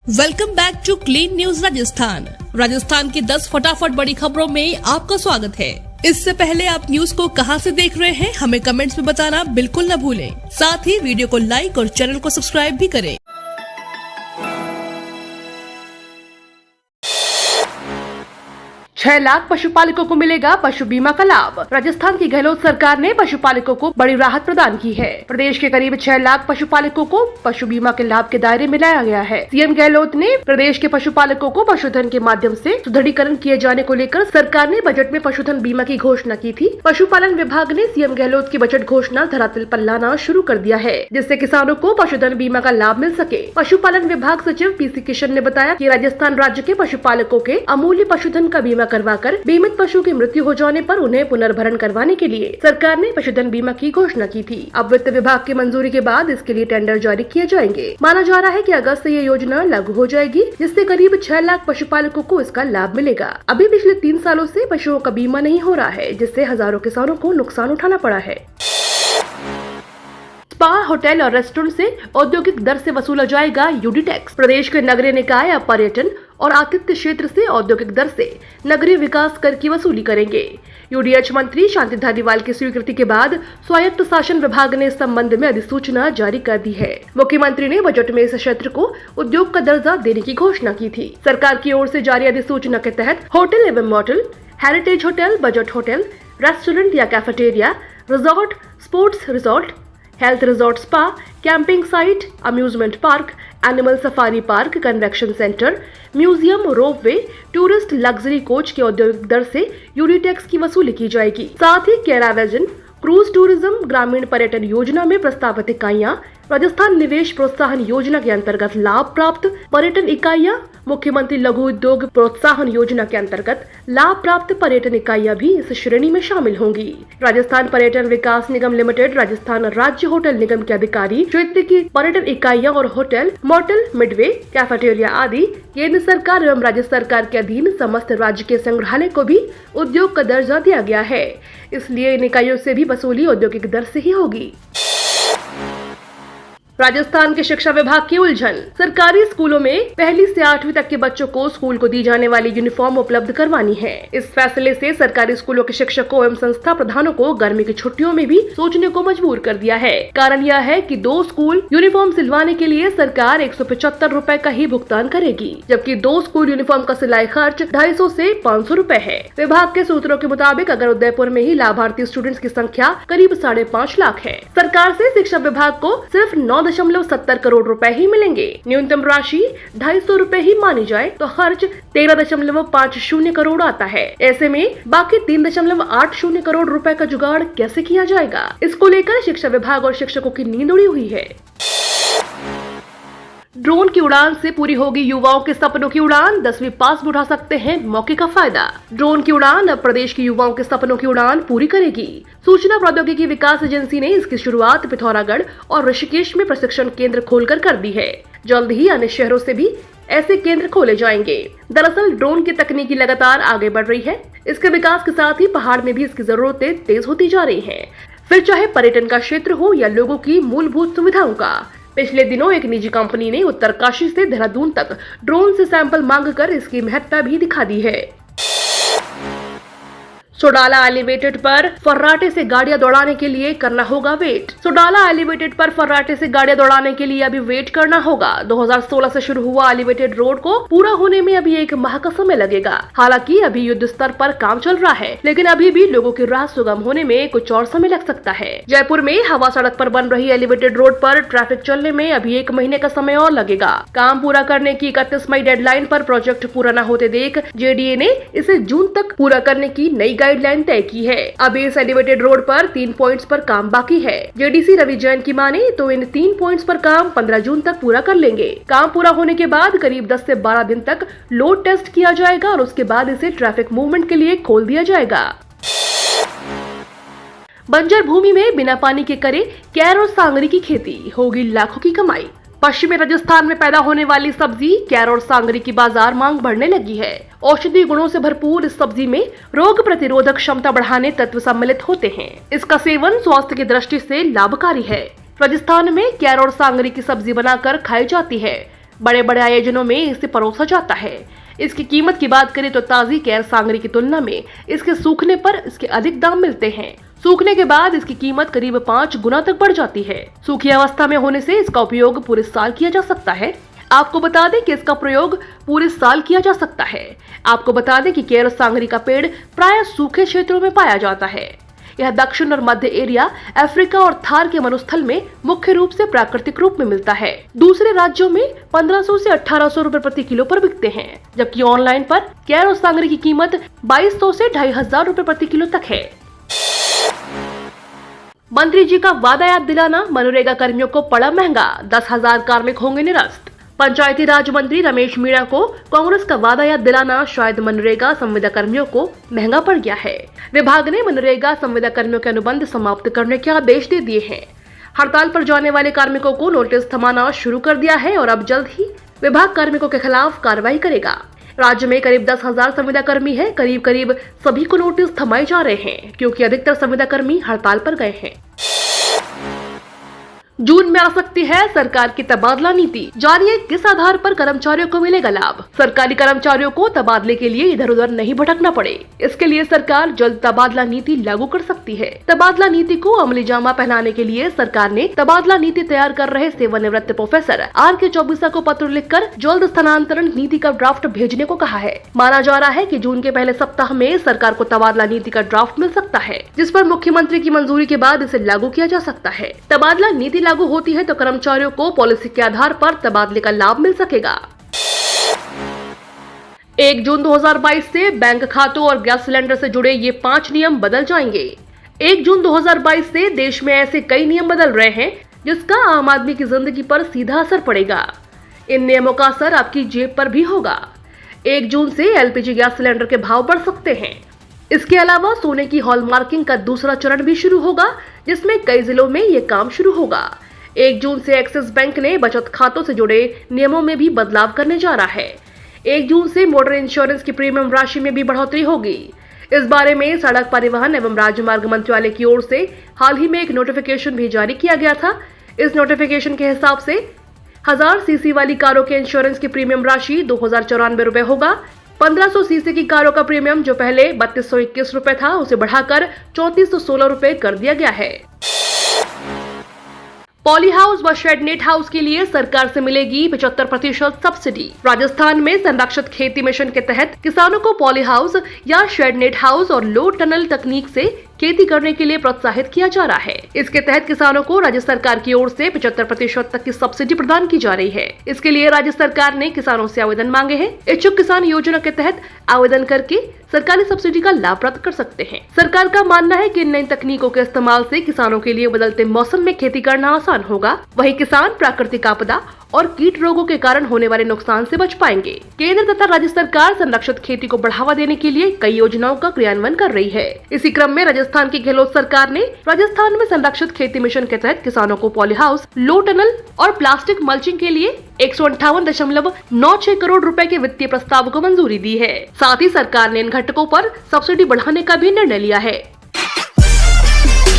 Welcome back to clean news Rajasthan की 10 फटाफट बड़ी खबरों में आपका स्वागत है। इससे पहले आप न्यूज को कहां से देख रहे हैं हमें कमेंट्स में बताना बिल्कुल न भूलें। साथ ही वीडियो को लाइक और चैनल को सब्सक्राइब भी करें। 6 लाख पशुपालकों को मिलेगा पशु बीमा का लाभ। राजस्थान की गहलोत सरकार ने पशुपालकों को बड़ी राहत प्रदान की है। प्रदेश के करीब 6 लाख पशुपालकों को पशु बीमा के लाभ के दायरे में लाया गया है। सीएम गहलोत ने प्रदेश के पशुपालकों को पशुधन के माध्यम से सुदृढ़ीकरण किए जाने को लेकर सरकार ने बजट में पशुधन बीमा की घोषणा की थी। पशुपालन विभाग ने सीएम गहलोत की बजट घोषणा धरातल पर लाना शुरू कर दिया है, जिससे किसानों को पशुधन बीमा का लाभ मिल सके। पशुपालन विभाग सचिव पीसी किशन ने बताया कि राजस्थान राज्य के पशुपालकों के अमूल्य पशुधन का बीमा करवाकर बीमित पशु की मृत्यु हो जाने पर उन्हें पुनर्भरण करवाने के लिए सरकार ने पशुधन बीमा की घोषणा की थी। अब वित्त विभाग की मंजूरी के बाद इसके लिए टेंडर जारी किए जाएंगे। माना जा रहा है कि अगस्त से ये योजना लागू हो जाएगी, जिससे करीब 6 लाख पशुपालकों को इसका लाभ मिलेगा। अभी पिछले 3 सालों से पशुओं का बीमा नहीं हो रहा है, जिससे हजारों किसानों को नुकसान उठाना पड़ा है। स्पा, होटल और रेस्टोरेंट से औद्योगिक दर से वसूला जाएगा यूडी टैक्स। प्रदेश के नगरीय निकाय अब पर्यटन और आतिथ्य क्षेत्र से औद्योगिक दर से नगरीय विकास कर की वसूली करेंगे। यूडीएच मंत्री शांति धारीवाल की स्वीकृति के बाद स्वायत्त शासन विभाग ने इस संबंध में अधिसूचना जारी कर दी है। मुख्यमंत्री ने बजट में इस क्षेत्र को उद्योग का दर्जा देने की घोषणा की थी। सरकार की ओर से जारी अधिसूचना के तहत होटल एवं motel, heritage hotel, budget hotel, restaurant या cafeteria, resort, sports resort, health resort, spa, camping site, amusement park, animal safari park, convention centre, museum, ropeway, tourist luxury coach के औद्योगिक दर से यूडी टैक्स की वसूली की जाएगी। साथ ही कैरावेजन, क्रूज टूरिज्म, ग्रामीण पर्यटन योजना में प्रस्तावित इकाइयां, राजस्थान निवेश प्रोत्साहन योजना के अंतर्गत लाभ प्राप्त पर्यटन इकाइयां, मुख्यमंत्री लघु उद्योग प्रोत्साहन योजना के अंतर्गत लाभ प्राप्त पर्यटन इकाइयां भी इस श्रेणी में शामिल होंगी। राजस्थान पर्यटन विकास निगम लिमिटेड, राजस्थान राज्य होटल निगम के अधिकारी क्षेत्र की पर्यटन इकाइयां और होटल, मोटल, मिडवे, कैफेटेरिया आदि केंद्र सरकार एवं राज्य सरकार के अधीन समस्त राज्य के संग्रहालय को भी उद्योग का दर्जा दिया गया है। इसलिए इन इकाइयों से भी वसूली औद्योगिक दर से ही होगी। राजस्थान के शिक्षा विभाग की उलझन। सरकारी स्कूलों में 1ली से 8वीं तक के बच्चों को स्कूल को दी जाने वाली यूनिफॉर्म उपलब्ध करवानी है। इस फैसले से सरकारी स्कूलों के शिक्षकों एवं संस्था प्रधानों को गर्मी की छुट्टियों में भी सोचने को मजबूर कर दिया है। कारण यह है कि 2 स्कूल यूनिफॉर्म सिलवाने के लिए सरकार 175 रुपए का ही भुगतान करेगी, जबकि 2 स्कूल यूनिफॉर्म का सिलाई खर्च 250 से 500 रुपए है। विभाग के सूत्रों के मुताबिक अगर उदयपुर में ही लाभार्थी स्टूडेंट्स की संख्या करीब 5.5 लाख है, सरकार से शिक्षा विभाग को सिर्फ 9.70 करोड़ रुपए ही मिलेंगे। न्यूनतम राशि 250 रुपए ही मानी जाए तो खर्च 13.50 करोड़ आता है। ऐसे में बाकी 3.80 करोड़ रुपए का जुगाड़ कैसे किया जाएगा? इसको लेकर शिक्षा विभाग और शिक्षकों की नींद उड़ी हुई है। ड्रोन की उड़ान से पूरी होगी युवाओं के सपनों की उड़ान, 10वीं पास में उठा सकते हैं मौके का फायदा। ड्रोन की उड़ान अब प्रदेश के युवाओं के सपनों की उड़ान पूरी करेगी। सूचना प्रौद्योगिकी विकास एजेंसी ने इसकी शुरुआत पिथौरागढ़ और ऋषिकेश में प्रशिक्षण केंद्र खोलकर कर दी है। जल्द ही अन्य शहरों से भी ऐसे केंद्र खोले जाएंगे। दरअसल ड्रोन की तकनीकी लगातार आगे बढ़ रही है। इसके विकास के साथ ही पहाड़ में भी इसकी जरूरतें तेज होती जा रही है, फिर चाहे पर्यटन का क्षेत्र हो या लोगों की मूलभूत सुविधाओं का। पिछले दिनों एक निजी कंपनी ने उत्तरकाशी से देहरादून तक ड्रोन से सैंपल मांगकर इसकी महत्ता भी दिखा दी है। सोडाला एलिवेटेड पर फर्राटे से गाड़ियां दौड़ाने के लिए करना होगा वेट। सोडाला एलिवेटेड पर फर्राटे से गाड़ियां दौड़ाने के लिए अभी वेट करना होगा। 2016 से शुरू हुआ एलिवेटेड रोड को पूरा होने में अभी 1 माह का समय लगेगा। हालांकि अभी युद्ध स्तर पर काम चल रहा है, लेकिन अभी भी लोगों की राह सुगम होने में कुछ और समय लग सकता है। जयपुर में हवा सड़क पर बन रही एलिवेटेड रोड पर ट्रैफिक चलने में अभी 1 महीने का समय और लगेगा। काम पूरा करने की 31 मई डेडलाइन पर प्रोजेक्ट पूरा न होते देख जेडीए ने इसे जून तक पूरा करने की नई गाइडलाइन तय की है। अभी इस एलिवेटेड रोड पर 3 पॉइंट्स पर काम बाकी है। जेडीसी रवि जैन की माने तो इन 3 पॉइंट्स पर काम 15 जून तक पूरा कर लेंगे। काम पूरा होने के बाद करीब 10 से 12 दिन तक लोड टेस्ट किया जाएगा और उसके बाद इसे ट्रैफिक मूवमेंट के लिए खोल दिया जाएगा। बंजर भूमि में बिना पानी के करे कैर और सांगरी की खेती, होगी लाखों की कमाई। पश्चिमी राजस्थान में पैदा होने वाली सब्जी कैर और सांगरी की बाजार मांग बढ़ने लगी है। औषधीय गुणों से भरपूर इस सब्जी में रोग प्रतिरोधक क्षमता बढ़ाने तत्व सम्मिलित होते हैं। इसका सेवन स्वास्थ्य की दृष्टि से लाभकारी है। राजस्थान में कैर और सांगरी की सब्जी बनाकर खाई जाती है। बड़े बड़े आयोजनों में इसे परोसा जाता है। इसकी कीमत की बात करें तो ताजी केर सांगरी की तुलना में इसके सूखने पर इसके अधिक दाम मिलते हैं। सूखने के बाद इसकी कीमत करीब 5 गुना तक बढ़ जाती है। सूखी अवस्था में होने से इसका उपयोग पूरे साल किया जा सकता है। आपको बता दें कि इसका प्रयोग पूरे साल किया जा सकता है। आपको बता दें कि केर सांगरी का पेड़ प्राय सूखे क्षेत्रों में पाया जाता है। यह दक्षिण और मध्य एरिया, अफ्रीका और थार के मरुस्थल में मुख्य रूप से प्राकृतिक रूप में मिलता है। दूसरे राज्यों में 1500 से 1800 रुपए प्रति किलो पर बिकते हैं, जबकि ऑनलाइन पर केर और सांगरी की कीमत 2200 से 2500 रुपए प्रति किलो तक है। मंत्री जी का वादा याद दिलाना मनरेगा कर्मियों को पड़ा महंगा, 10,000 कार्मिक होंगे निरस्त। पंचायती राज मंत्री रमेश मीणा को कांग्रेस का वादा याद दिलाना शायद मनरेगा संविदा कर्मियों को महंगा पड़ गया है। विभाग ने मनरेगा संविदा कर्मियों के अनुबंध समाप्त करने के आदेश दे दिए हैं। हड़ताल पर जाने वाले कार्मिकों को नोटिस थमाना शुरू कर दिया है और अब जल्द ही विभाग कार्मिकों के खिलाफ कार्रवाई करेगा। राज्य में करीब 10,000 संविदा कर्मी है। करीब सभी को नोटिस थमाए जा रहे हैं क्योंकि अधिकतर संविदा कर्मी हड़ताल पर गए हैं। जून में आ सकती है सरकार की तबादला नीति, जानिए किस आधार पर कर्मचारियों को मिलेगा लाभ। सरकारी कर्मचारियों को तबादले के लिए इधर उधर नहीं भटकना पड़े, इसके लिए सरकार जल्द तबादला नीति लागू कर सकती है। तबादला नीति को अमली जामा पहनाने के लिए सरकार ने तबादला नीति तैयार कर रहे सेवानिवृत्त प्रोफेसर RK चौबीसा को पत्र लिखकर जल्द स्थानांतरण नीति का ड्राफ्ट भेजने को कहा है। माना जा रहा है कि जून के पहले सप्ताह में सरकार को तबादला नीति का ड्राफ्ट मिल सकता है, जिस पर मुख्यमंत्री की मंजूरी के बाद इसे लागू किया जा सकता है। तबादला नीति लागू होती है तो कर्मचारियों को पॉलिसी के आधार पर तबादले का लाभ मिल सकेगा। 1 जून 2022 से बैंक खातों और गैस सिलेंडर से जुड़े ये 5 नियम बदल जाएंगे। 1 जून 2022 से देश में ऐसे कई नियम बदल रहे हैं जिसका आम आदमी की जिंदगी पर सीधा असर पड़ेगा। इन नियमों का असर आपकी जेब पर भी होगा। 1 जून से LPG गैस सिलेंडर के भाव बढ़ सकते हैं। इसके अलावा सोने की हॉलमार्किंग का दूसरा चरण भी शुरू होगा, जिसमें कई जिलों में ये काम शुरू होगा। 1 जून से एक्सिस बैंक ने बचत खातों से जुड़े नियमों में भी बदलाव करने जा रहा है। 1 जून से मोटर इंश्योरेंस की प्रीमियम राशि में भी बढ़ोतरी होगी। इस बारे में सड़क परिवहन एवं राजमार्ग मंत्रालय की ओर से हाल ही में एक नोटिफिकेशन भी जारी किया गया था। इस नोटिफिकेशन के हिसाब से 1000 सीसी वाली कारों के इंश्योरेंस की प्रीमियम राशि 2094 रुपए होगा। 1500 सीसी की कारों का प्रीमियम जो पहले 3221 रुपए था, उसे बढ़ाकर 3416 रुपए कर दिया गया है। पॉली हाउस व शेड नेट हाउस के लिए सरकार से मिलेगी 75% सब्सिडी। राजस्थान में संरक्षित खेती मिशन के तहत किसानों को पॉली हाउस या शेड नेट हाउस और लो टनल तकनीक से खेती करने के लिए प्रोत्साहित किया जा रहा है। इसके तहत किसानों को राज्य सरकार की ओर से 75% तक की सब्सिडी प्रदान की जा रही है। इसके लिए राज्य सरकार ने किसानों से आवेदन मांगे हैं। इच्छुक किसान योजना के तहत आवेदन करके सरकारी सब्सिडी का लाभ प्राप्त कर सकते हैं। सरकार का मानना है कि नई तकनीकों के इस्तेमाल से किसानों के लिए बदलते मौसम में खेती करना आसान होगा। वहीं किसान प्राकृतिक आपदा और कीट रोगों के कारण होने वाले नुकसान से बच पाएंगे। केंद्र तथा राज्य सरकार संरक्षित खेती को बढ़ावा देने के लिए कई योजनाओं का क्रियान्वयन कर रही है। इसी क्रम में राजस्थान की गहलोत सरकार ने राजस्थान में संरक्षित खेती मिशन के तहत किसानों को पॉली हाउस, लो टनल और प्लास्टिक मल्चिंग के लिए 158.96 करोड़ रुपए के वित्तीय प्रस्ताव को मंजूरी दी है। साथ ही सरकार ने इन घटकों पर सब्सिडी बढ़ाने का भी निर्णय लिया है।